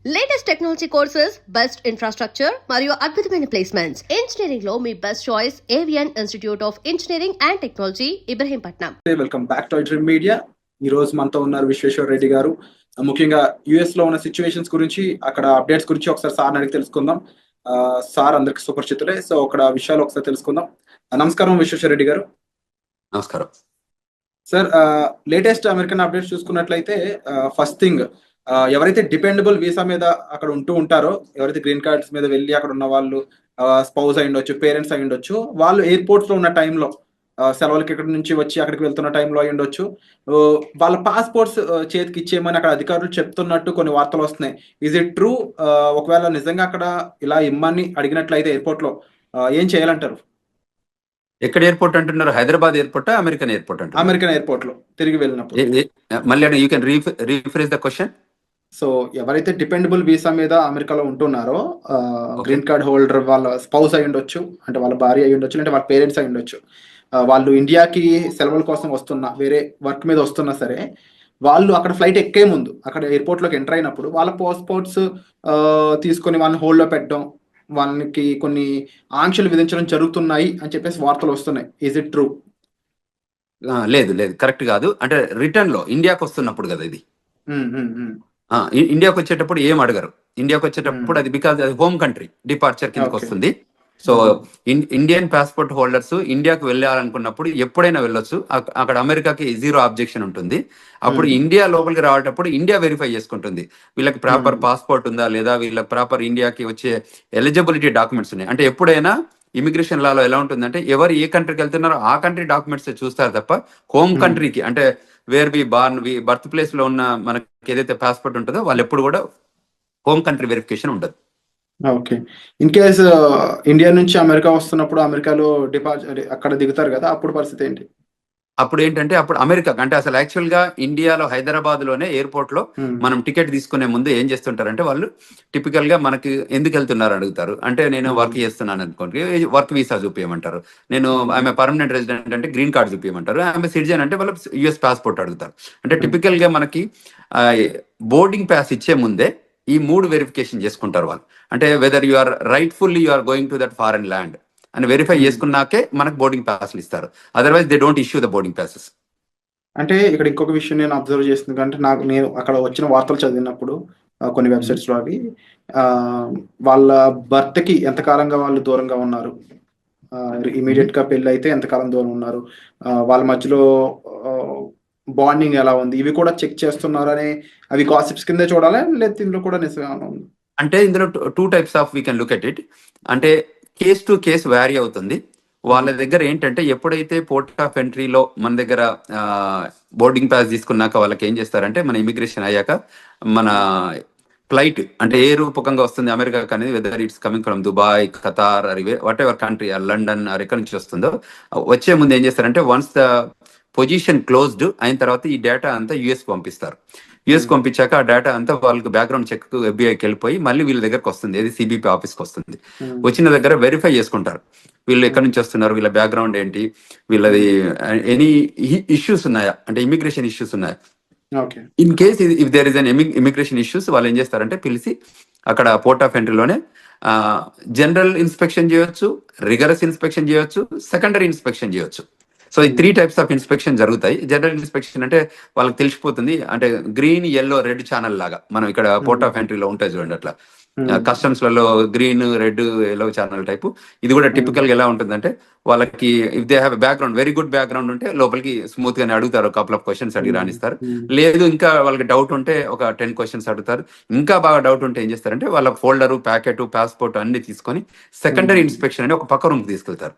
Latest technology courses, best infrastructure మరియు అద్భుతమైన placements. Engineering లో మీ best choice Avian institute of engineering and technology, Ibrahimpatnam. Welcome back to dream media. ఈ రోజు మనతో ఉన్నారు విశ్వేశ్వర రెడ్డి గారు. ముఖ్యంగా యుఎస్ లో ఉన్న సిచ్యువేషన్స్ గురించి, అక్కడ అప్డేట్స్ గురించి ఒకసారి సార్ అడిగి తెలుసుకుందాం. సార్ అందరికి సుపరిచితులే, సో అక్కడ విషయాలు ఒకసారి తెలుసుకుందాం. నమస్కారం విశ్వేశ్వర రెడ్డి గారు. నమస్కారం సార్. లేటెస్ట్ అమెరికన్ అప్డేట్స్ చూసుకున్నట్లయితే ఫస్ట్ థింగ్, ఎవరైతే డిపెండబుల్ వీసా మీద అక్కడ ఉంటూ ఉంటారో, ఎవరైతే గ్రీన్ కార్డ్స్ మీద వెళ్ళి అక్కడ ఉన్న వాళ్ళు స్పౌస్ అయి ఉండొచ్చు, పేరెంట్స్ అయి ఉండొచ్చు, వాళ్ళు ఎయిర్పోర్ట్స్ లో ఉన్న టైంలో సెలవులకి ఇక్కడ నుంచి వచ్చి అక్కడికి వెళ్తున్న టైంలో అయి ఉండొచ్చు, వాళ్ళ పాస్పోర్ట్స్ చేతికి ఇచ్చేయమని అక్కడ అధికారులు చెప్తున్నట్టు కొన్ని వార్తలు వస్తున్నాయి. Is it true? ఒకవేళ నిజంగా అక్కడ ఇలా ఇమ్మని అడిగినట్లయితే ఎయిర్పోర్ట్ లో ఏం చేయాలంటారు? ఎక్కడ ఎయిర్పోర్ట్ అంటున్నారు? హైదరాబాద్ ఎయిర్పోర్ట్, అమెరికన్ ఎయిర్పోర్ట్ అంటారు? అమెరికన్ ఎయిర్పోర్ట్ లో తిరిగి వెళ్ళినప్పుడు. మళ్ళీ you can rephrase the question. So ఎవరైతే డిపెండబుల్ వీసా మీద అమెరికాలో ఉంటున్నారో, గ్రీన్ కార్డ్ హోల్డర్, వాళ్ళ స్పౌస్ అయి ఉండొచ్చు, అంటే వాళ్ళ భార్య అయి ఉండొచ్చు, అంటే వాళ్ళ పేరెంట్స్ అయి ఉండొచ్చు, వాళ్ళు ఇండియాకి సెలవుల కోసం వస్తున్నా, వేరే వర్క్ మీద వస్తున్నా సరే, వాళ్ళు అక్కడ ఫ్లైట్ ఎక్కే ముందు అక్కడ ఎయిర్పోర్ట్ లోకి ఎంటర్ అయినప్పుడు వాళ్ళ పాస్పోర్ట్స్ తీసుకొని వాళ్ళని హోల్డ్ లో పెట్టడం, వాళ్ళకి కొన్ని ఆంక్షలు విధించడం జరుగుతున్నాయి అని చెప్పేసి వార్తలు వస్తున్నాయి. Is it true? లేదు లేదు, కరెక్ట్ కాదు. అంటే రిటర్న్ లో ఇండియాకి వస్తున్నప్పుడు కదా ఇది. ఇండియాకి వచ్చేటప్పుడు ఏం అడగరు. ఇండియాకి వచ్చేటప్పుడు అది బికాజ్ అది హోమ్ కంట్రీ డిపార్చర్ కిందకి వస్తుంది. సో ఇండియన్ పాస్పోర్ట్ హోల్డర్స్ ఇండియాకి వెళ్ళాలనుకున్నప్పుడు ఎప్పుడైనా వెళ్ళొచ్చు. అక్కడ అమెరికాకి జీరో ఆబ్జెక్షన్ ఉంటుంది. అప్పుడు ఇండియా లోపలికి రావటప్పుడు ఇండియా వెరిఫై చేసుకుంటుంది వీళ్ళకి ప్రాపర్ పాస్పోర్ట్ ఉందా లేదా, వీళ్ళకి ప్రాపర్ ఇండియాకి వచ్చే ఎలిజిబిలిటీ డాక్యుమెంట్స్ ఉన్నాయి. అంటే ఎప్పుడైనా ఇమిగ్రేషన్ లాలో ఎలా ఉంటుందంటే, ఎవరు ఏ కంట్రీకి వెళ్తున్నారో ఆ కంట్రీ డాక్యుమెంట్స్ చూస్తారు తప్ప హోమ్ కంట్రీకి, అంటే where we born, birth place లో ఉన్న మనకి ఏదైతే పాస్పోర్ట్ ఉంటుందో వాళ్ళు ఎప్పుడు కూడా హోమ్ కంట్రీ వెరిఫికేషన్ ఉండదు. ఓకే. ఇన్ కేస్ ఇండియా నుంచి అమెరికా వస్తున్నప్పుడు అమెరికాలో అక్కడ దిగుతారు కదా, అప్పుడు పరిస్థితి ఏంటి? అప్పుడు ఏంటంటే, అప్పుడు అమెరికా అంటే అసలు యాక్చువల్ గా ఇండియాలో హైదరాబాద్ లోనే ఎయిర్పోర్ట్ లో మనం టికెట్ తీసుకునే ముందు ఏం చేస్తుంటారంటే, వాళ్ళు టిపికల్ గా మనకి ఎందుకు వెళ్తున్నారు అడుగుతారు. అంటే నేను వర్క్ చేస్తున్నాను అనుకోండి, వర్క్ వీసా చూపించమంటారు. నేను ఆమె పర్మనెంట్ రెసిడెంట్ అంటే గ్రీన్ కార్డ్ చూపించమంటారు. ఆమె సిటిజన్ అంటే వాళ్ళు యుఎస్ పాస్పోర్ట్ అడుగుతారు. అంటే టిపికల్ గా మనకి బోర్డింగ్ పాస్ ఇచ్చే ముందే ఈ 3 వెరిఫికేషన్ చేసుకుంటారు వాళ్ళు. అంటే whether you are rightfully you are going to that foreign land అని వెరిఫై చేసుకున్నాకే మనకు బోర్డింగ్ పాస్లు ఇస్తారు. Otherwise they don't issue the boarding passes. అంటే ఇక్కడ ఇంకొక విషయం నేను అబ్జర్వ్ చేస్తుంది అంటే, నేను అక్కడ వచ్చిన వార్తలు చదివినప్పుడు కొన్ని వెబ్సైట్స్ లో అవి వాళ్ళ భర్తకి కి ఎంతకాలంగా వాళ్ళు దూరంగా ఉన్నారు, ఇమీడియట్ గా పెళ్లి అయితే ఎంతకాలం దూరం ఉన్నారు, వాళ్ళ మధ్యలో బాండింగ్ ఎలా ఉంది, ఇవి కూడా చెక్ చేస్తున్నారు అని, అవి గాసిప్స్ కింద చూడాలా లేదా ఇందులో కూడా నిజంగా ఉంది? అంటే ఇందులో 2 types of we can look at it. అంటే కేస్ టు కేస్ వ్యారీ అవుతుంది. వాళ్ళ దగ్గర ఏంటంటే, ఎప్పుడైతే పోర్ట్ ఆఫ్ ఎంట్రీలో మన దగ్గర బోర్డింగ్ పాస్ తీసుకున్నాక వాళ్ళకి ఏం చేస్తారంటే, మన ఇమిగ్రేషన్ అయ్యాక మన ఫ్లైట్ అంటే ఏ రూపకంగా వస్తుంది అమెరికా అనేది, whether it's coming from Dubai, Qatar, what ever country, London ఎక్కడి నుంచి వస్తుందో, వచ్చే ముందు ఏం చేస్తారంటే, వన్స్ ద పొజిషన్ క్లోజ్డ్ అయిన తర్వాత ఈ డేటా అంతా యుఎస్ పంపిస్తారు. యుఎస్ పంపించాక ఆ డేటా అంతా వాళ్ళకి బ్యాక్గ్రౌండ్ చెక్ ఎఫ్బిఐకి వెళ్ళిపోయి మళ్ళీ వీళ్ళ దగ్గరకు వస్తుంది, ఏది సిబిపి ఆఫీస్కి వస్తుంది. వచ్చిన దగ్గర వెరిఫై చేసుకుంటారు వీళ్ళు ఎక్కడి నుంచి వస్తున్నారు, వీళ్ళ బ్యాక్గ్రౌండ్ ఏంటి, వీళ్ళది ఎనీ ఇష్యూస్ ఉన్నాయా, అంటే ఇమిగ్రేషన్ ఇష్యూస్ ఉన్నాయా. In case if there is an immigration issues, వాళ్ళు ఏం చేస్తారంటే పిలిచి అక్కడ పోర్ట్ ఆఫ్ ఎంట్రీలోనే జనరల్ ఇన్స్పెక్షన్ చేయొచ్చు, రిగరస్ ఇన్స్పెక్షన్ చేయొచ్చు, సెకండరీ ఇన్స్పెక్షన్ చేయొచ్చు. సో ఈ 3 టైప్స్ ఆఫ్ ఇన్స్పెక్షన్ జరుగుతాయి. జనరల్ ఇన్స్పెక్షన్ అంటే వాళ్ళకి తెలిసిపోతుంది, అంటే గ్రీన్, ఎల్లో, రెడ్ ఛానల్ లాగా మనం ఇక్కడ పోర్ట్ ఆఫ్ ఎంట్రీలో ఉంటాయి చూడండి, అట్లా కస్టమ్స్ లలో green, red, yellow channel type. ఇది కూడా టిపికల్ గా ఎలా ఉంటుందంటే, వాళ్ళకి if they have background, very good background ఉంటే లోపలికి స్మూత్ గానే అడుగుతారు, కపుల్ ఆఫ్ క్వశ్చన్స్ అడిగి రాణిస్తారు. లేదు ఇంకా వాళ్ళకి డౌట్ ఉంటే ఒక 10 క్వశ్చన్స్ అడుగుతారు. ఇంకా బాగా డౌట్ ఉంటే ఏం చేస్తారంటే, వాళ్ళ ఫోల్డరు, ప్యాకెట్, పాస్పోర్ట్ అన్ని తీసుకొని సెకండరీ ఇన్స్పెక్షన్ అని ఒక పక్క రూమ్ తీసుకెళ్తారు.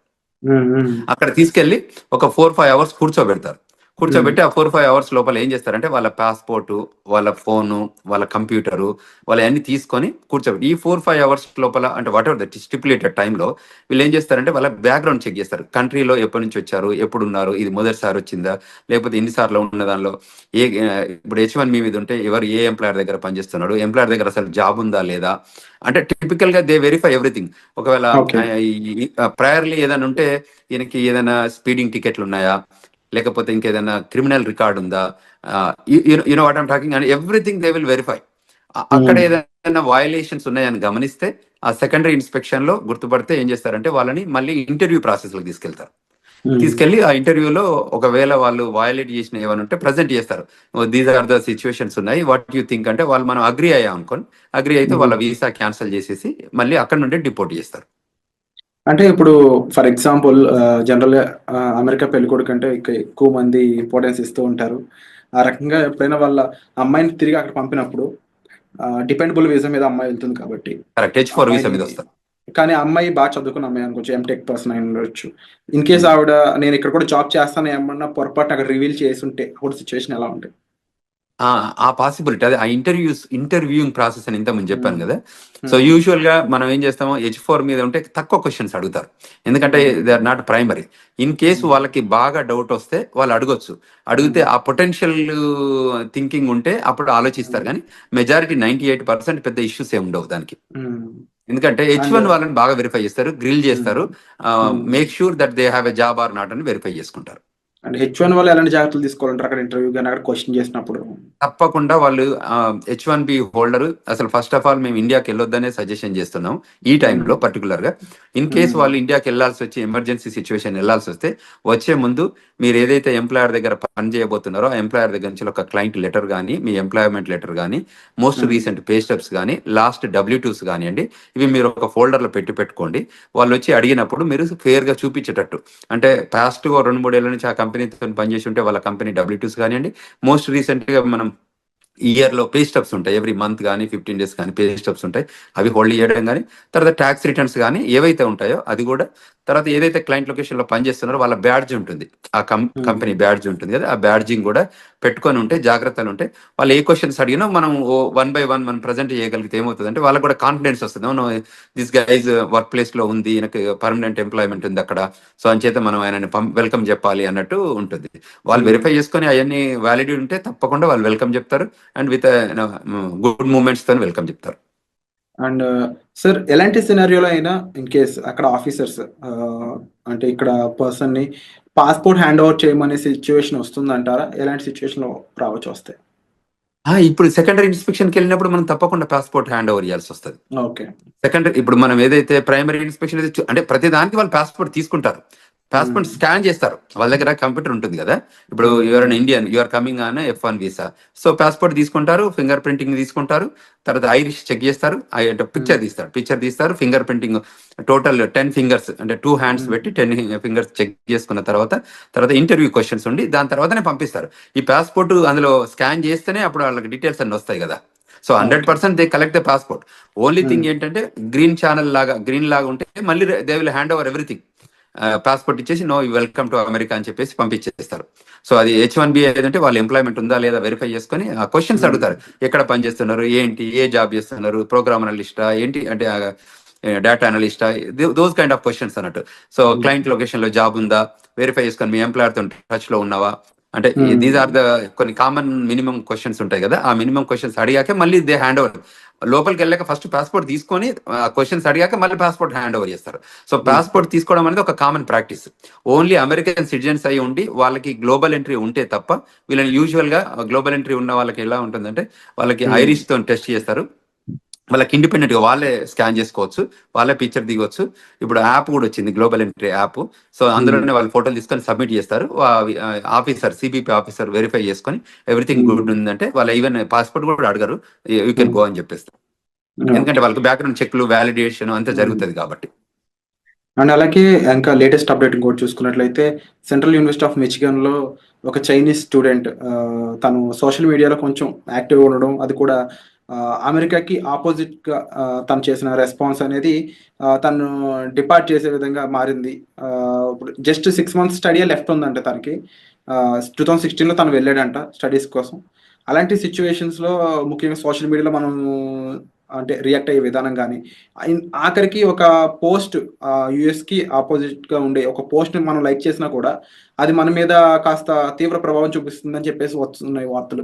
అక్కడ తీసుకెళ్లి ఒక 4-5 అవర్స్ కూర్చోబెడతారు. కూర్చోబెట్టి ఆ 4-5 అవర్స్ లోపల ఏం చేస్తారంటే, వాళ్ళ పాస్పోర్టు, వాళ్ళ ఫోను, వాళ్ళ కంప్యూటరు, వాళ్ళ అన్ని తీసుకొని కూర్చోబెట్టి ఈ 4-5 అవర్స్ లోపల, అంటే వాట్ ఎవర్ దట్ స్టిపులేటెడ్ టైంలో వీళ్ళు ఏం చేస్తారంటే వాళ్ళ బ్యాక్గ్రౌండ్ చెక్ చేస్తారు. కంట్రీలో ఎప్పటి నుంచి వచ్చారు, ఎప్పుడు ఉన్నారు, ఇది మొదటిసారి వచ్చిందా, లేకపోతే ఎన్నిసార్లు ఉన్న దానిలో ఇప్పుడు H1B మీద ఉంటే ఎవరు ఏ ఎంప్లాయర్ దగ్గర పనిచేస్తున్నాడు, ఎంప్లాయర్ దగ్గర అసలు జాబ్ ఉందా లేదా, అంటే టిపికల్ గా దే వెరిఫై ఎవ్రీథింగ్. ఒకవేళ ప్రయర్లీ ఏదైనా ఉంటే, ఈయనకి ఏదైనా స్పీడింగ్ టికెట్లు ఉన్నాయా, లేకపోతే ఇంకేదైనా క్రిమినల్ రికార్డ్ ఉందా, you know what I'm talking, and everything they will verify. అక్కడ ఏదైనా వయలేషన్స్ ఉన్నాయని గమనిస్తే ఆ సెకండరీ ఇన్స్పెక్షన్ లో గుర్తుపడితే ఏం చేస్తారంటే వాళ్ళని మళ్ళీ ఇంటర్వ్యూ ప్రాసెస్ లో తీసుకెళ్తారు. తీసుకెళ్లి ఆ ఇంటర్వ్యూలో ఒకవేళ వాళ్ళు వయలేట్ చేసిన ఏమైనా ఉంటే ప్రజెంట్ చేస్తారు. దీస్ ఆర్ ద సిచ్యువేషన్స్ ఉన్నాయి, వాట్ యూ థింక్ అంటే వాళ్ళు మనం అగ్రి అయ్యాం అనుకోని, అగ్రి అయితే వాళ్ళ వీసా క్యాన్సిల్ చేసేసి మళ్ళీ అక్కడ నుండి డిపోర్ట్ చేస్తారు. అంటే ఇప్పుడు ఫర్ ఎగ్జాంపుల్ జనరల్ గా అమెరికా పెళ్ళికొడుకు అంటే ఎక్కువ మంది ఇంపార్టెన్స్ ఇస్తూ ఉంటారు. ఆ రకంగా ఎప్పుడైనా వాళ్ళ అమ్మాయిని తిరిగి అక్కడ పంపినప్పుడు డిపెండబుల్ వీసా మీద అమ్మాయి వెళ్తుంది కాబట్టి కరెక్ట్, H4 వీసా మీద వస్తారు. కానీ అమ్మాయి బాగా చదువుకున్న అమ్మాయి అనుకోవచ్చు, ఎంటెక్ పర్సన్ అయి ఉండొచ్చు. ఇన్ కేస్ ఆవిడ నేను ఇక్కడ కూడా జాబ్ చేస్తాను ఏమన్నా పొరపాటున అక్కడ రివీల్ చేసి ఉంటే అప్పుడు సిచ్యువేషన్ ఎలా ఉంటుంది? ఆ పాసిబిలిటీ అదే ఆ ఇంటర్వ్యూయింగ్ ప్రాసెస్ అని ఇంతకుముందు చెప్పాను కదా. సో యూజువల్ గా మనం ఏం చేస్తామో H4 మీద ఉంటే తక్కువ క్వశ్చన్స్ అడుగుతారు, ఎందుకంటే they are not primary. In case వాళ్ళకి బాగా డౌట్ వస్తే వాళ్ళు అడగొచ్చు, అడిగితే ఆ పొటెన్షియల్ థింకింగ్ ఉంటే అప్పుడు ఆలోచిస్తారు. కానీ మెజారిటీ 98% పెద్ద ఇష్యూస్ ఏమి ఉండవు దానికి, ఎందుకంటే H1 వాళ్ళని బాగా వెరిఫై చేస్తారు, గ్రిల్ చేస్తారు, make sure that they have a job or not అని వెరిఫై చేసుకుంటారు. అంటే H1 వాళ్ళు ఎలాంటి జాగ్రత్తలు తీసుకోవాలంటారు అక్కడ ఇంటర్వ్యూ కానీ అక్కడ క్వశ్చన్ చేసినప్పుడు? తప్పకుండా వాళ్ళు H1B హోల్డర్ అసలు ఫస్ట్ ఆఫ్ ఆల్ మేము ఇండియాకి వెళ్ళొద్దనే సజెషన్ చేస్తున్నాం ఈ టైంలో పర్టికులర్ గా. ఇన్ కేసు వాళ్ళు ఇండియాకి వెళ్ళాల్సి వచ్చి ఎమర్జెన్సీ సిచ్యువేషన్ వెళ్ళాల్సి వస్తే వచ్చే ముందు మీరు ఏదైతే ఎంప్లాయర్ దగ్గర పని చేయబోతున్నారో ఆ ఎంప్లాయర్ దగ్గర నుంచి ఒక క్లయింట్ లెటర్ కానీ, మీ ఎంప్లాయ్మెంట్ లెటర్ కానీ, మోస్ట్ రీసెంట్ పే స్టెప్స్ కానీ, లాస్ట్ W2s కానివ్వండి, ఇవి మీరు ఒక ఫోల్డర్ లో పెట్టుకోండి. వాళ్ళు వచ్చి అడిగినప్పుడు మీరు ఫేర్ గా చూపించేటట్టు, అంటే పాస్ట్ 2-3 ఏళ్ల నుంచి ఆ కంపెనీతో పనిచేసి ఉంటే వాళ్ళ కంపెనీ W2s కానివ్వండి, మోస్ట్ రీసెంట్ గా మనం ఇయర్ లో పే స్టబ్స్ ఉంటాయి, ఎవ్రీ మంత్ కానీ 15 days కానీ పే స్టబ్స్ ఉంటాయి, అవి హోల్డ్ చేయడం కానీ, తర్వాత ట్యాక్స్ రిటర్న్స్ కానీ ఏవైతే ఉంటాయో అది కూడా, తర్వాత ఏదైతే క్లయింట్ లొకేషన్ లో పనిచేస్తున్నారో వాళ్ళ బ్యాడ్జ్ ఉంటుంది, ఆ కంపెనీ బ్యాడ్జ్ ఉంటుంది కదా, ఆ బ్యాడ్జింగ్ కూడా పెట్టుకొని ఉంటే జాగ్రత్తలు ఉంటే వాళ్ళు ఏ క్వశ్చన్స్ అడిగినా మనం 1 by 1 మనం ప్రజెంట్ చేయగలిగితే ఏమవుతుంది అంటే వాళ్ళకు కూడా కాన్ఫిడెన్స్ వస్తుంది. దిస్ గైజ్ వర్క్ ప్లేస్ లో ఉంది, ఈయనకి పర్మనెంట్ ఎంప్లాయ్మెంట్ ఉంది అక్కడ, సో అంచేత మనం ఆయనని వెల్కమ్ చెప్పాలి అన్నట్టు ఉంటుంది. వాళ్ళు వెరిఫై చేసుకొని అవన్నీ వ్యాలిడిటీ ఉంటే తప్పకుండా వాళ్ళు వెల్కమ్ చెప్తారు, అండ్ విత్ గుడ్ మూమెంట్స్ తో వెల్కమ్ చెప్తారు. అండ్ సార్ ఎలాంటి సినారియోలో అయినా ఇన్ కేస్ అక్కడ ఆఫీసర్స్ అంటే ఇక్కడ పర్సన్ ని పాస్పోర్ట్ హ్యాండ్ ఓవర్ చేయమనే సిచ్యువేషన్ వస్తుందంటారా? ఎలాంటి సిచ్యువేషన్ లో రావచ్చు వస్తే? ఇప్పుడు సెకండరీ ఇన్స్పెక్షన్కి వెళ్ళినప్పుడు మనం తప్పకుండా పాస్పోర్ట్ హ్యాండ్ ఓవర్ చేయాల్సి వస్తుంది. ఓకే, సెకండరీ ఇప్పుడు మనం ఏదైతే ప్రైమరీ ఇన్స్పెక్షన్ అంటే ప్రతి దానికి వాళ్ళు పాస్పోర్ట్ తీసుకుంటారు, పాస్పోర్ట్ స్కాన్ చేస్తారు, వాళ్ళ దగ్గర కంప్యూటర్ ఉంటుంది కదా. ఇప్పుడు you are an Indian, you are coming on F1 visa, so passport తీసుకుంటారు, ఫింగర్ ప్రింటింగ్ తీసుకుంటారు, తర్వాత ఐరిష్ చెక్ చేస్తారు, పిక్చర్ తీస్తారు, ఫింగర్ ప్రింటింగ్ టోటల్ 10 fingers అంటే 2 hands పెట్టి 10 fingers చెక్ చేసుకున్న తర్వాత ఇంటర్వ్యూ క్వశ్చన్స్ ఉండి దాని తర్వాతనే పంపిస్తారు. ఈ పాస్పోర్ట్ అందులో స్కాన్ చేస్తేనే అప్పుడు వాళ్ళకి డీటెయిల్స్ అన్ని వస్తాయి కదా. So 100% they collect the passport. Only thing ఏంటంటే గ్రీన్ లాగా ఉంటే మళ్ళీ they will hand over everything, passport ఇచ్చేసి నో వెల్కమ్ టు అమెరికా అని చెప్పేసి పంపించేస్తారు. సో అది H1B ఏదంటే వాళ్ళ ఎంప్లాయ్మెంట్ ఉందా లేదా వెరిఫై చేసుకొని ఆ క్వశ్చన్స్ అడుగుతారు, ఎక్కడ పని చేస్తున్నారు, ఏంటి, ఏ జాబ్ చేస్తున్నారు, ప్రోగ్రామ్ అనలిస్టా ఏంటి అంటే డేటా అనలిస్టా, దోస్ కైండ్ ఆఫ్ క్వశ్చన్స్ అన్నట్టు. సో క్లయింట్ లొకేషన్ లో జాబ్ ఉందా వెరిఫై చేసుకొని, మీ ఎంప్లాయర్ తో టచ్ లో ఉన్నావా, అంటే దీస్ ఆర్ ద కొన్ని కామన్ మినిమం క్వశ్చన్స్ ఉంటాయి కదా. ఆ మినిమం క్వశ్చన్స్ అడిగాక మళ్ళీ దే హ్యాండ్ ఓవర్, లోపలికి వెళ్ళాక ఫస్ట్ పాస్పోర్ట్ తీసుకొని క్వశ్చన్స్ అడిగాక మళ్ళీ పాస్పోర్ట్ హ్యాండ్ ఓవర్ చేస్తారు. సో పాస్పోర్ట్ తీసుకోవడం అనేది ఒక common practice. Only American citizens అయి ఉండి వాళ్ళకి గ్లోబల్ ఎంట్రీ ఉంటే తప్ప వీళ్ళని యూజువల్ గా గ్లోబల్ ఎంట్రీ ఉన్న వాళ్ళకి ఎలా ఉంటుందంటే వాళ్ళకి ఐరిష్ తో టెస్ట్ చేస్తారు, వాళ్ళకి ఇండిపెండెంట్ గా వాళ్ళే స్కాన్ చేసుకోవచ్చు, వాళ్ళే పిక్చర్ దిగొచ్చు. ఇప్పుడు యాప్ కూడా వచ్చింది, గ్లోబల్ ఎంట్రీ యాప్. సో అందులోనే వాళ్ళు ఫోటోలు తీసుకొని సబ్మిట్ చేస్తారు, ఆఫీసర్ సిబిపి ఆఫీసర్ వెరిఫై చేసుకొని ఎవ్రీథింగ్ గుడ్ ఉందంటే వాళ్ళు ఈవెన్ పాస్పోర్ట్ కూడా అడగరు, యూ కెన్ గో అని చెప్పేస్తారు. ఎందుకంటే వాళ్ళకి బ్యాక్గ్రౌండ్ చెక్లు, వ్యాలిడేషన్ అంతా జరుగుతుంది కాబట్టి. అండ్ అలాగే ఇంకా లేటెస్ట్ అప్డేట్ ఇంకోటి చూసుకున్నట్లయితే సెంట్రల్ యూనివర్సిటీ ఆఫ్ మిచిగన్ లో ఒక చైనీస్ స్టూడెంట్ తను సోషల్ మీడియాలో కొంచెం యాక్టివ్గా ఉండడం, అది కూడా అమెరికాకి ఆపోజిట్ గా తను చేసిన రెస్పాన్స్ అనేది తను డిపార్ట్ చేసే విధంగా మారింది. ఇప్పుడు జస్ట్ 6 months స్టడీ లెఫ్ట్ ఉందంట తనకి. 2016లో తను వెళ్ళాడంట స్టడీస్ కోసం. అలాంటి సిచ్యువేషన్స్ లో ముఖ్యంగా సోషల్ మీడియాలో మనం అంటే రియాక్ట్ అయ్యే విధానం కానీ, ఆఖరికి ఒక పోస్ట్ యుఎస్ కి ఆపోజిట్ గా ఉండే ఒక పోస్ట్ ని మనం లైక్ చేసినా కూడా అది మన మీద కాస్త తీవ్ర ప్రభావం చూపిస్తుందని చెప్పేసి వస్తున్నాయి వార్తలు.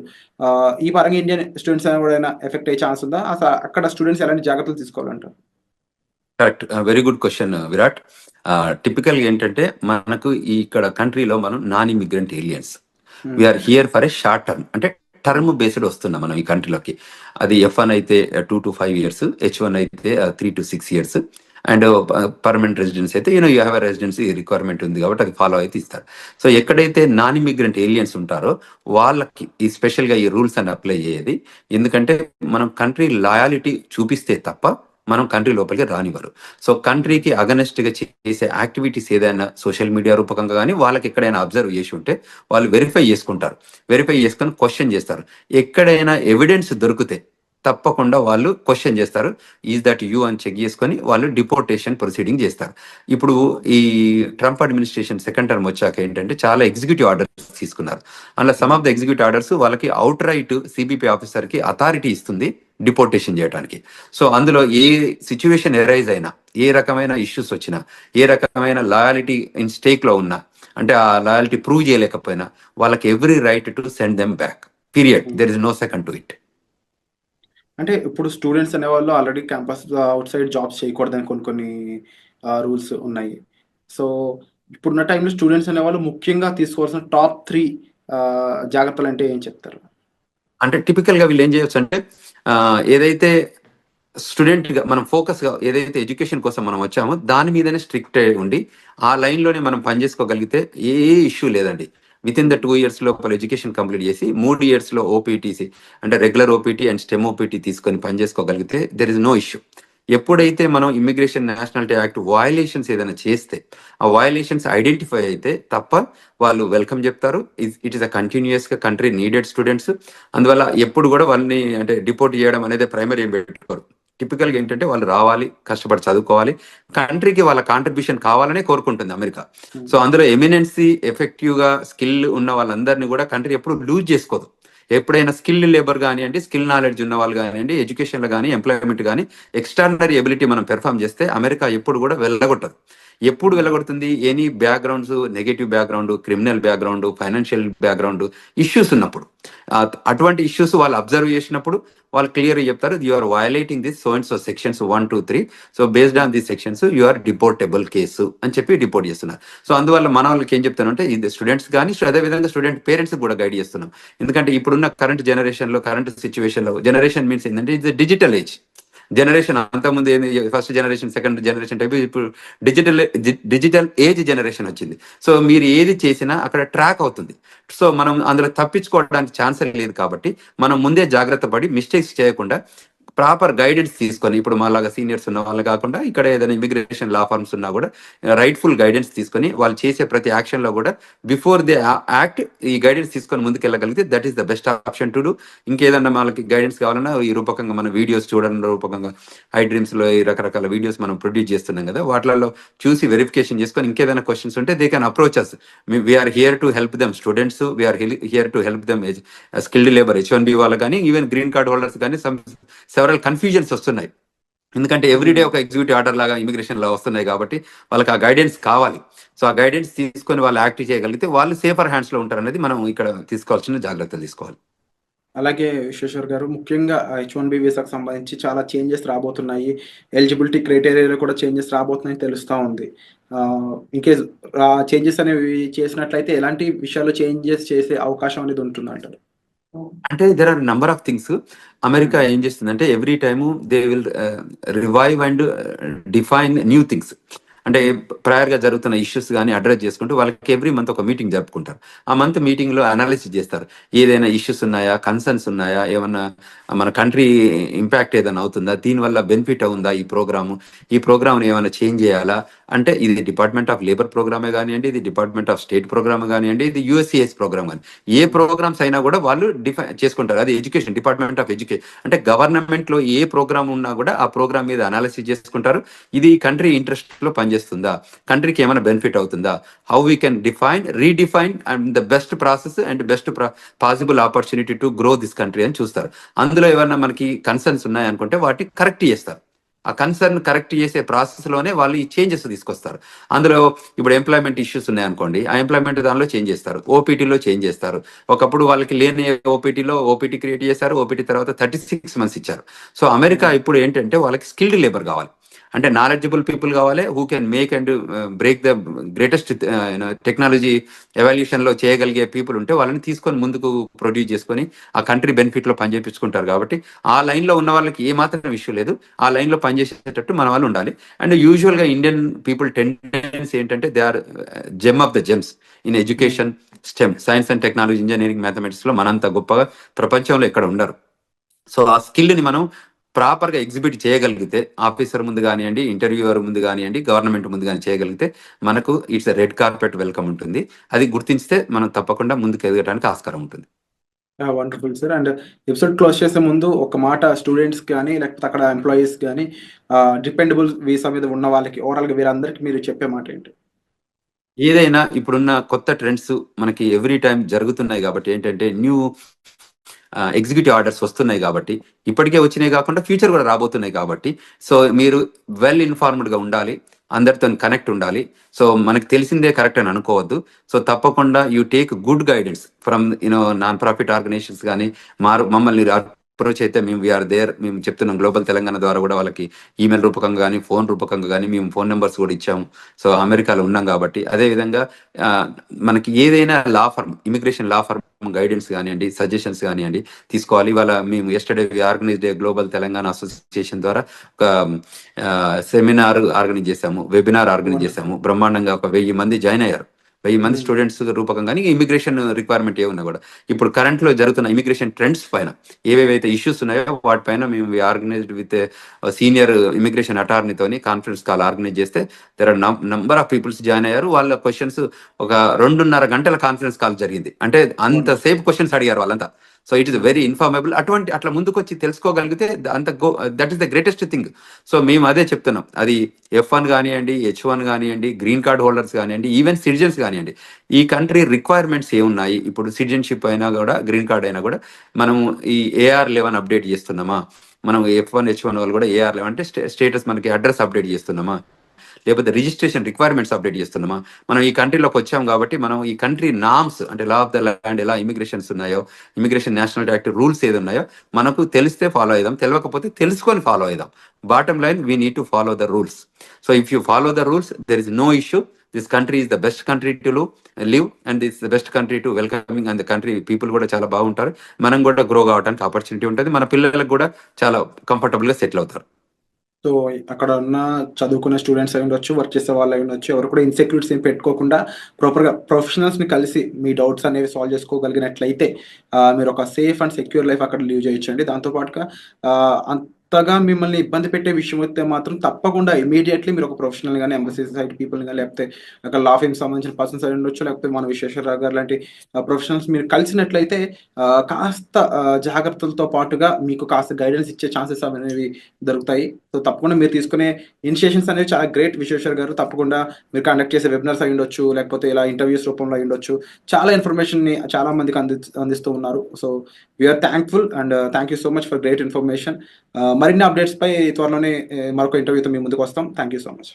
ఈ పరంగా ఇండియన్ స్టూడెంట్స్ ఎవరైనా ఎఫెక్ట్ అయ్యే ఛాన్స్ ఉందా? అసలు అక్కడ స్టూడెంట్స్ ఎలాంటి జాగ్రత్తలు తీసుకోవాలంటారు? Correct, very good question Virat. Typical ఏంటంటే మనకు ఇక్కడ కంట్రీలో మనం non immigrant aliens, we are here for a short term, అంటే టర్మ్ బేస్డ్ వస్తున్నాం మనం ఈ కంట్రీలోకి. అది F1 అయితే 2 to 5 years, H1 అయితే 3 to 6 years, and permanent residence అయితే యూ హ్యావ్ రెసిడెన్సీ రిక్వైర్మెంట్ ఉంది కాబట్టి అది ఫాలో అయితే ఇస్తారు. సో ఎక్కడైతే నాన్ ఇమిగ్రెంట్ ఏలియన్స్ ఉంటారో వాళ్ళకి ఈ స్పెషల్గా ఈ రూల్స్ అని అప్లై అయ్యేది. ఎందుకంటే మనం కంట్రీ లాయాలిటీ చూపిస్తే తప్ప మనం కంట్రీ లోపలికి రానివ్వరు. సో కంట్రీకి అగనెస్ట్గా చేసే యాక్టివిటీస్ ఏదైనా సోషల్ మీడియా రూపకంగా కానీ వాళ్ళకి ఎక్కడైనా అబ్జర్వ్ చేసి ఉంటే వాళ్ళు వెరిఫై చేసుకుంటారు. వెరిఫై చేసుకొని క్వశ్చన్ చేస్తారు. ఎక్కడైనా ఎవిడెన్స్ దొరికితే తప్పకుండా వాళ్ళు క్వశ్చన్ చేస్తారు. ఈజ్ దట్ యూ అని చెక్ చేసుకొని వాళ్ళు డిపోర్టేషన్ ప్రొసీడింగ్ చేస్తారు. ఇప్పుడు ఈ ట్రంప్ అడ్మినిస్ట్రేషన్ సెకండ్ టర్మ్ వచ్చాక ఏంటంటే చాలా ఎగ్జిక్యూటివ్ ఆర్డర్స్ తీసుకున్నారు. అందులో some of the executive orders వాళ్ళకి అవుట్ రైట్ సిబిపి ఆఫీసర్కి అథారిటీ ఇస్తుంది డిపోర్టేషన్ చేయడానికి. సో అందులో ఏ సిచ్యువేషన్ ఎరైజ్ అయినా, ఏ రకమైన ఇష్యూస్ వచ్చినా, ఏ రకమైన లాయాలిటీ ఇన్ స్టేక్లో ఉన్నా, అంటే ఆ లాయాలిటీ ప్రూవ్ చేయలేకపోయినా వాళ్ళకి every right to send them back, period. There is no second to it. అంటే ఇప్పుడు స్టూడెంట్స్ అనేవాళ్ళు already campus outside jobs చేయకూడదని కొన్ని రూల్స్ ఉన్నాయి. సో ఇప్పుడున్న టైంలో స్టూడెంట్స్ అనేవాళ్ళు ముఖ్యంగా తీసుకోవాల్సిన టాప్ 3 జాగ్రత్తలు అంటే ఏం చెప్తారు? అంటే టిపికల్గా వీళ్ళు ఏం చేయొచ్చు అంటే ఏదైతే స్టూడెంట్గా మనం ఫోకస్గా ఏదైతే ఎడ్యుకేషన్ కోసం మనం వచ్చామో దాని మీదనే స్ట్రిక్ట్ ఉండి ఆ లైన్లోనే మనం పనిచేసుకోగలిగితే ఏ ఇష్యూ లేదండి. విత్ ఇన్ ద 2 years లోపల ఎడ్యుకేషన్ కంప్లీట్ చేసి 3 years ఓపీటీసీ అంటే regular OPT and stem OPT తీసుకొని పనిచేసుకోగలిగితే దెర్ ఇస్ నో ఇష్యూ. ఎప్పుడైతే మనం ఇమిగ్రేషన్ నేషనాలిటీ యాక్ట్ వయలేషన్స్ ఏదైనా చేస్తే ఆ వయలేషన్స్ ఐడెంటిఫై అయితే తప్ప వాళ్ళు వెల్కమ్ చెప్తారు. ఇట్ ఈస్ అ కంటిన్యూస్గా కంట్రీ నీడెడ్ స్టూడెంట్స్. అందువల్ల ఎప్పుడు కూడా వాళ్ళని అంటే డిపోర్ట్ చేయడం అనేది ప్రైమరీ ఏం పెట్టుకోరు. టిపికల్గా ఏంటంటే వాళ్ళు రావాలి, కష్టపడి చదువుకోవాలి, కంట్రీకి వాళ్ళ కాంట్రిబ్యూషన్ కావాలనే కోరుకుంటుంది అమెరికా. సో అందులో ఎమినెన్సీ ఎఫెక్టివ్గా స్కిల్ ఉన్న వాళ్ళందరినీ కూడా కంట్రీ ఎప్పుడు లూజ్ చేసుకోదు. ఎప్పుడైనా స్కిల్ లేబర్ కానివ్వండి, స్కిల్ నాలెడ్జ్ ఉన్న వాళ్ళు కానివ్వండి, ఎడ్యుకేషన్లో కానీ ఎంప్లాయ్మెంట్ కానీ ఎక్స్ట్రాడినరీ ఎబిలిటీ మనం పెర్ఫామ్ చేస్తే అమెరికా ఎప్పుడు కూడా వెళ్ళగొట్టదు. ఎప్పుడు వెళ్ళగొడుతుంది? Any backgrounds, negative background, criminal background, financial background issues ఉన్నప్పుడు, అటువంటి ఇష్యూస్ వాళ్ళు అబ్జర్వ్ చేసినప్పుడు వాళ్ళు క్లియర్గా చెప్తారు, you are violating this so and so sections 1, 2, 3. So based on these sections you are deportable case అని చెప్పి డిపోర్ట్ చేస్తున్నారు. సో అందువల్ల మన వాళ్ళకి ఏం చెప్తానంటే ఇది స్టూడెంట్స్ కానీ అదేవిధంగా స్టూడెంట్ పేరెంట్స్ కూడా గైడ్ చేస్తున్నాం. ఎందుకంటే ఇప్పుడున్న కరెంట్ జనరేషన్లో, కరెంట్ సిచ్యువేషన్లో, జనరేషన్ మీన్స్ ఏంటంటే ఇది డిజిటల్ ఏజ్ జనరేషన్. అంతకుముందు ఏంది first generation, second generation type, ఇప్పుడు డిజిటల్ ఏజ్ జనరేషన్ వచ్చింది. సో మీరు ఏది చేసినా అక్కడ ట్రాక్ అవుతుంది. సో మనం అందులో తప్పించుకోవడానికి ఛాన్స్ లేదు. కాబట్టి మనం ముందే జాగ్రత్త పడి మిస్టేక్స్ చేయకుండా ప్రాపర్ గైడెన్స్ తీసుకొని, ఇప్పుడు మాలాగా సీనియర్స్ ఉన్న వాళ్ళు కాకుండా ఇక్కడ ఏదైనా ఇమిగ్రేషన్ లా ఫార్మ్స్ ఉన్నా కూడా రైట్ఫుల్ గైడెన్స్ తీసుకొని వాళ్ళు చేసే ప్రతి యాక్షన్లో కూడా బిఫోర్ దే యాక్ట్ ఈ గైడెన్స్ తీసుకొని ముందుకెళ్ళగలిగితే that is the best option to do. ఇంకేదన్నా వాళ్ళకి గైడెన్స్ కావాలన్నా ఈ రూపకంగా మనం వీడియోస్ చూడడం రూపకంగా ఐ డ్రీమ్స్లో ఈ రకరకాల వీడియోస్ మనం ప్రొడ్యూస్ చేస్తున్నాం కదా, వాటిల్లో చూసి వెరిఫికేషన్ చేసుకొని ఇంకేదైనా క్వశ్చన్స్ ఉంటే they can approach us. We are here to help them students, we are here to help them skilled labour H1B వాళ్ళు కానీ, ఈవెన్ గ్రీన్ కార్డ్ హోల్డర్స్ కానీ సెవరల్ కన్ఫ్యూజన్స్ వస్తున్నాయి. ఎందుకంటే ఎవ్రీడే ఒక ఎగ్జిక్యూటివ్ ఆర్డర్ లాగా ఇమిగ్రేషన్ లా వస్తున్నాయి కాబట్టి వాళ్ళకి ఆ గైడెన్స్ కావాలి. సో ఆ గైడెన్స్ తీసుకొని వాళ్ళు యాక్ట్ చేయగలిగితే వాళ్ళు సేఫర్ హ్యాండ్స్ లో ఉంటారు అనేది మనం ఇక్కడ తీసుకోవాల్సిన జాగ్రత్తలు తీసుకోవాలి. అలాగే విశ్వేశ్వర్ గారు, ముఖ్యంగా H1B వీసాకు సంబంధించి చాలా చేంజెస్ రాబోతున్నాయి. ఎలిజిబిలిటీ క్రైటీరియాలో కూడా చేంజెస్ రాబోతున్నాయని తెలుస్తూ ఉంది. ఇంకేస్ చేంజెస్ అనేవి చేసినట్లయితే ఎలాంటి విషయాల్లో చేంజెస్ చేసే అవకాశం అనేది ఉంటుంది అంటారు? అంటే there are number of things. America ఏం చేస్తుందంటే every time they will revive and define new things. అంటే ప్రయర్గా జరుగుతున్న ఇష్యూస్ కానీ అడ్రస్ చేసుకుంటూ వాళ్ళకి ఎవ్రీ మంత్ ఒక మీటింగ్ జరుపుకుంటారు. ఆ మంత్ మీటింగ్లో అనాలిసిస్ చేస్తారు. ఏదైనా ఇష్యూస్ ఉన్నాయా, కన్సర్న్స్ ఉన్నాయా, ఏమన్నా మన కంట్రీ ఇంపాక్ట్ ఏదైనా అవుతుందా, దీనివల్ల బెనిఫిట్ ఉందా ఈ ప్రోగ్రామ్ని ఏమైనా చేంజ్ చేయాలా, అంటే ఇది డిపార్ట్మెంట్ ఆఫ్ లేబర్ ప్రోగ్రామే కానివ్వండి, ఇది డిపార్ట్మెంట్ ఆఫ్ స్టేట్ ప్రోగ్రామ్ కానివ్వండి, ఇది USCIS ప్రోగ్రామ్ కానీ, ఏ ప్రోగ్రామ్స్ అయినా కూడా వాళ్ళు డిఫైన్ చేసుకుంటారు. అది ఎడ్యుకేషన్, డిపార్ట్మెంట్ ఆఫ్ ఎడ్యుకేషన్ అంటే గవర్నమెంట్లో ఏ ప్రోగ్రామ్ ఉన్నా కూడా ఆ ప్రోగ్రామ్ మీద అనాలిసిస్ చేసుకుంటారు. ఇది కంట్రీ ఇంట్రెస్ట్లో పనిచేస్తుందా, కంట్రీకి ఏమైనా బెనిఫిట్ అవుతుందా, how we can define, redefine and the best process and best possible opportunity to grow this country అని చూస్తారు. అందులో ఏమైనా మనకి కన్సర్న్స్ ఉన్నాయనుకుంటే వాటిని కరెక్ట్ చేస్తారు. ఆ కన్సర్న్ కరెక్ట్ చేసే ప్రాసెస్లోనే వాళ్ళు ఈ చేంజెస్ తీసుకొస్తారు. అందులో ఇప్పుడు ఎంప్లాయ్మెంట్ ఇష్యూస్ ఉన్నాయనుకోండి, ఆ ఎంప్లాయ్మెంట్ దానిలో చేంజ్ చేస్తారు, ఓపీటీలో చేంజ్ చేస్తారు. ఒకప్పుడు వాళ్ళకి లేని ఓపీటీలో ఓపీటీ క్రియేట్ చేశారు, ఓపీటీ తర్వాత 36 months ఇచ్చారు. సో అమెరికా ఇప్పుడు ఏంటంటే వాళ్ళకి స్కిల్డ్ లేబర్ కావాలి. అంటే నాలెడ్జబుల్ పీపుల్ కావాలి, who can make and break the greatest technology evolution లో చేయగలిగే పీపుల్ ఉంటే వాళ్ళని తీసుకొని ముందుకు ప్రొడ్యూస్ చేసుకొని ఆ కంట్రీ బెనిఫిట్ లో పనిచేపించుకుంటారు. కాబట్టి ఆ లైన్ లో ఉన్న వాళ్ళకి ఏ మాత్రం ఇష్యూ లేదు, ఆ లైన్ లో పనిచేసేటట్టు మన వాళ్ళు ఉండాలి. అండ్ యూజువల్ గా ఇండియన్ పీపుల్ టెండెన్సీ ఏంటంటే they are gem of the gems in education, STEM, science and technology, engineering, mathematics లో మనంత గొప్పగా ప్రపంచంలో ఎక్కడ ఉండరు. సో ఆ స్కిల్ ని మనం ప్రాపర్ గా ఎగ్జిబిట్ చేయగలిగితే, ఆఫీసర్ ముందు కానివ్వండి, ఇంటర్వ్యూవర్ ముందు కానివ్వండి, గవర్నమెంట్ ముందు కానీ చేయగలిగితే మనకు ఇట్స్ రెడ్ కార్పెట్ వెల్కమ్ ఉంటుంది. అది గుర్తించితే మనం తప్పకుండా ముందుకు ఎదగడానికి ఆస్కారం ఉంటుంది. Wonderful sir. And episode close చేసే ముందు ఒక మాట స్టూడెంట్స్ కానీ లేకపోతే అక్కడ ఎంప్లాయీస్ కానీ డిపెండబుల్ వీసా మీద ఉన్న వాళ్ళకి ఓవరాల్ గా వీరందరికీ మీరు చెప్పే మాట ఏంటి? ఏదైనా ఇప్పుడున్న కొత్త ట్రెండ్స్ మనకి ఎవ్రీ టైం జరుగుతున్నాయి కాబట్టి ఏంటంటే న్యూ ఎగ్జిక్యూటివ్ ఆర్డర్స్ వస్తున్నాయి కాబట్టి, ఇప్పటికే వచ్చినాయి కాకుండా ఫ్యూచర్ కూడా రాబోతున్నాయి కాబట్టి, సో మీరు వెల్ ఇన్ఫార్మ్డ్ గా ఉండాలి, అందరితో కనెక్ట్ ఉండాలి. సో మనకి తెలిసిందే కరెక్ట్ అని అనుకోవద్దు. సో తప్పకుండా you take good guidance from non profit organisations కానీ మమ్మల్ని అప్రోచ్ అయితే మేము వీఆర్ దేర్. మేము చెప్తున్నాం గ్లోబల్ తెలంగాణ ద్వారా కూడా వాళ్ళకి ఈమెయిల్ రూపకంగా కానీ ఫోన్ రూపకంగా కానీ మేము ఫోన్ నెంబర్స్ కూడా ఇచ్చాము. సో అమెరికాలో ఉన్నాం కాబట్టి అదేవిధంగా మనకి ఏదైనా law firm, immigration law firm guidance కానివ్వండి, సజెషన్స్ కానివ్వండి తీసుకోవాలి. ఇవాళ మేము yesterday organised global Telangana association ద్వారా ఒక సెమినార్ ఆర్గనైజ్ చేశాము, వెబినార్ ఆర్గనైజ్ చేశాము. బ్రహ్మాండంగా ఒక 1000 మంది జాయిన్ అయ్యారు. 1000 మంది స్టూడెంట్స్ రూపకంగా ఇమిగ్రేషన్ రిక్వైర్మెంట్ ఏమున్నా కూడా ఇప్పుడు కరెంట్ లో జరుగుతున్న ఇమిగ్రేషన్ ట్రెండ్స్ పైన ఏవేవైతే ఇష్యూస్ ఉన్నాయో వాటిపైన మేము ఆర్గనైజ్డ్ విత్ సీనియర్ ఇమిగ్రేషన్ అటార్నీతోని కాన్ఫరెన్స్ కాల్ ఆర్గనైజ్ చేస్తే there are number of peoples join అయ్యారు. వాళ్ళ క్వశ్చన్స్ ఒక 2.5 గంటల కాన్ఫరెన్స్ కాల్ జరిగింది. అంటే అంతసేపు క్వశ్చన్స్ అడిగారు వాళ్ళంతా. So it is very informable. అట్లా ముందుకు వచ్చి తెలుసుకోగలిగితే that is the greatest thing. So మేము అదే చెప్తున్నాం. అది F1 కానివ్వండి, H1 కానివ్వండి, గ్రీన్ కార్డ్ హోల్డర్స్ కానివ్వండి, ఈవెన్ సిటిజన్స్ కానివ్వండి, ఈ కంట్రీ రిక్వైర్మెంట్స్ ఏమున్నాయి, ఇప్పుడు సిటిజన్షిప్ అయినా కూడా గ్రీన్ కార్డ్ అయినా కూడా మనం ఈ AR11 అప్డేట్ చేస్తున్నామా, మనం F1 H1 వాళ్ళు కూడా AR11 అంటే స్టేటస్ మనకి అడ్రస్ అప్డేట్ చేస్తున్నామా, లేకపోతే రిజిస్ట్రేషన్ రిక్వైర్మెంట్స్ అప్డేట్ చేస్తున్నామా. మనం ఈ కంట్రీలోకి వచ్చాం కాబట్టి మనం ఈ కంట్రీ నామ్స్ అంటే లా ఆఫ్ ద ల్యాండ్ ఎలా ఇమిగ్రేషన్స్ ఉన్నాయో, ఇమిగ్రేషన్ నేషనల్ యాక్ట్ రూల్స్ ఏది ఉన్నాయో మనకు తెలిస్తే ఫాలో అయిదాం, తెలియకపోతే తెలుసుకొని ఫాలో అయిదాం. Bottom line we need to follow the rules. So if you follow the rules there is no issue. This country is the best country to live and this the best country to welcoming. And the country people కూడా చాలా బాగుంటారు. మనం కూడా grow కావడానికి opportunity ఉంటుంది. మన పిల్లలకు కూడా చాలా కంఫర్టబుల్ గా సెటిల్ అవుతారు. సో అక్కడ ఉన్న చదువుకునే స్టూడెంట్స్ అయి ఉండొచ్చు, వర్క్ చేసే వాళ్ళు అయి ఉండొచ్చు, ఎవరు కూడా ఇన్సెక్యూరిటీస్ ఏం పెట్టుకోకుండా ప్రాపర్గా ప్రొఫెషనల్స్ని కలిసి మీ డౌట్స్ అనేవి సాల్వ్ చేసుకోగలిగినట్లయితే మీరు ఒక సేఫ్ అండ్ సెక్యూర్ లైఫ్ అక్కడ లీవ్ చేయొచ్చండి. దాంతోపాటుగా అంతగా మిమ్మల్ని ఇబ్బంది పెట్టే విషయం అయితే మాత్రం తప్పకుండా ఇమీడియట్లీ మీరు ఒక ప్రొఫెషనల్ కానీ ఎంబసీ సైడ్ పీపుల్ కానీ లేకపోతే ఒక లా ఫీమ్ సంబంధించిన పర్సన్స్ అయి ఉండొచ్చు, లేకపోతే మన విశ్వేశ్వరరావు గారు లాంటి ప్రొఫెషనల్స్ మీరు కలిసినట్లయితే కాస్త జాగ్రత్తలతో పాటుగా మీకు కాస్త గైడెన్స్ ఇచ్చే ఛాన్సెస్ అనేవి దొరుకుతాయి. సో తప్పకుండా మీరు తీసుకునే ఇనిషియేషన్స్ అనేవి చాలా గ్రేట్ విశ్వేశ్వర్ గారు. తప్పకుండా మీరు కండక్ట్ చేసే వెబినార్స్ అయి ఉండొచ్చు, లేకపోతే ఇలా ఇంటర్వ్యూస్ రూపంలో అయి ఉండొచ్చు, చాలా ఇన్ఫర్మేషన్ని చాలా మందికి అందిస్తూ ఉన్నారు. So we are thankful and thank you so much for great information. మరిన్ని అప్డేట్స్ పై త్వరలోనే మరొక ఇంటర్వ్యూతో మీ ముందుకు వస్తాం. Thank you so much.